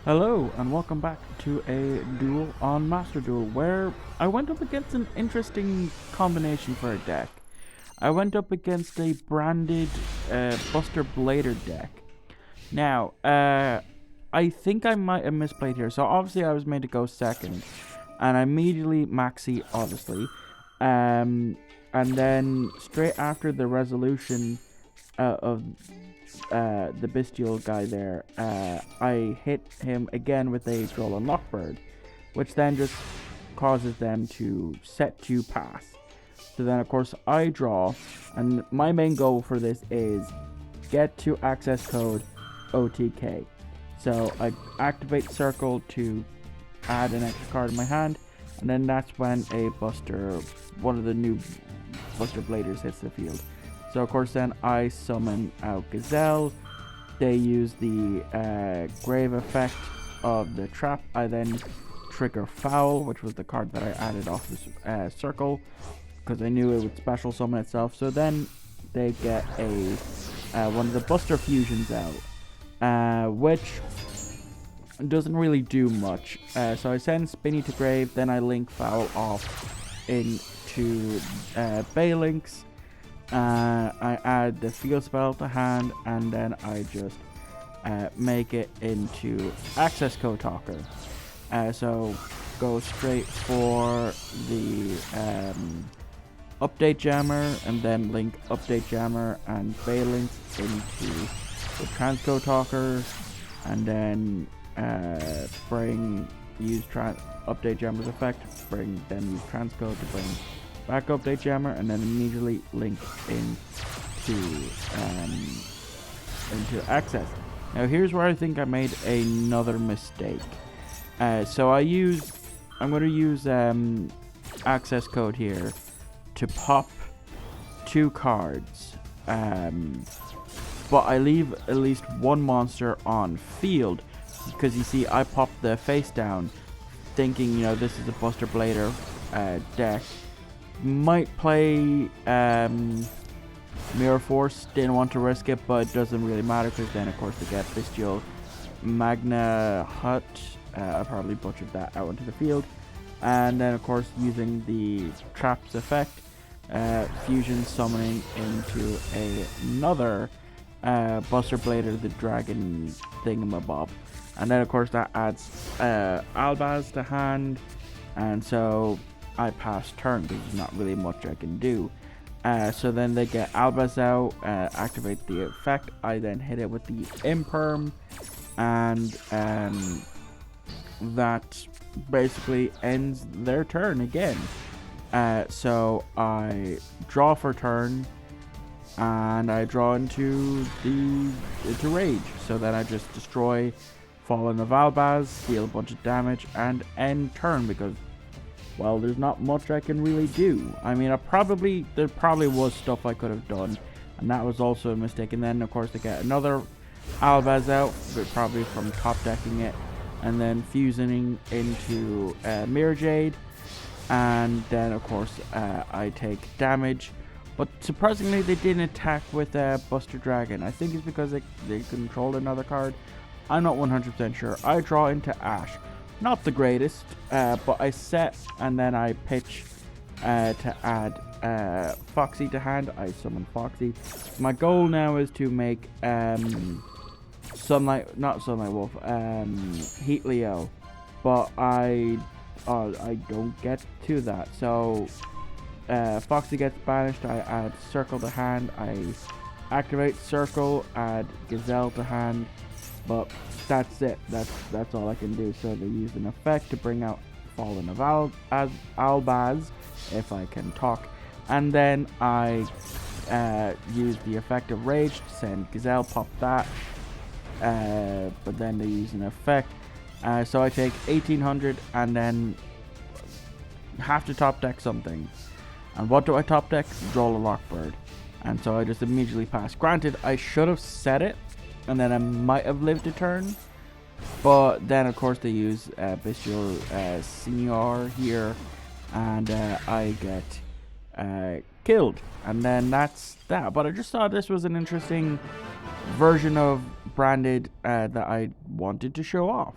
Hello and welcome back to a duel on Master Duel where I went up against an interesting combination for a deck. I went up against a branded Buster Blader deck. Now, I think I might have misplayed here. So obviously I was made to go second and I immediately maxi obviously. And then straight after the resolution of the bestial guy there, I hit him again with a Droll and Lockbird, which then just causes them to set to pass. So then of course I draw, and my main goal for this is get to access code OTK. So I activate circle to add an extra card in my hand, and then that's when a Buster, one of the new Buster Bladers, hits the field. So of course then I summon out Gazelle. They use the grave effect of the trap. I then trigger Foul, which was the card that I added off the circle, because I knew it would special summon itself. So then they get a one of the Buster Fusions out, which doesn't really do much. So I send Spinny to grave, then I link Foul off into Balinks. I add the field spell to hand, and then I just make it into access code talker. So go straight for the update jammer, and then link update jammer and Balink into the transcode talker, and then use update jammer's effect, then use transcode to bring back update jammer, and then immediately link into access. Now here's where I think I made another mistake. So I'm going to use access code here to pop 2 cards, but I leave at least one monster on field, because you see I popped the face down thinking, this is a Buster Blader deck. Might play Mirror Force, didn't want to risk it, but it doesn't really matter, because then of course they get Bestial Magna Hut. I probably butchered that out into the field, and then of course using the traps effect, fusion summoning into another Buster Blader, the dragon thingamabob, and then of course that adds Albaz to hand, and so I pass turn because there's not really much I can do. So then they get Albaz out, activate the effect. I then hit it with the Imperm, and that basically ends their turn again. So I draw for turn, and I draw into Rage. So then I just destroy Fallen of Albaz, deal a bunch of damage, and end turn, because, well, there's not much I can really do. I mean, there probably was stuff I could have done, and that was also a mistake. And then of course they get another Albaz out, but probably from top decking it, and then fusing into Mirror Jade, and then of course I take damage. But surprisingly, they didn't attack with Buster Dragon. I think it's because they controlled another card. I'm not 100% sure. I draw into Ash. Not the greatest, but I set, and then I pitch to add Foxy to hand. I summon Foxy. My goal now is to make not Sunlight Wolf, Heat Leo, but I don't get to that. So Foxy gets banished. I add Circle to hand. I activate Circle, add Gazelle to hand. But that's it. That's all I can do. So they use an effect to bring out Fallen of Albaz, if I can talk, and then I use the effect of Rage to send Gazelle, pop that. But then they use an effect, so I take 1800 and then have to top deck something. And what do I top deck? Droll a Lockbird. And so I just immediately pass. Granted, I should have set it, and then I might have lived a turn, but then of course they use Bestial Senior here, and I get killed, and then that's that. But I just thought this was an interesting version of Branded that I wanted to show off.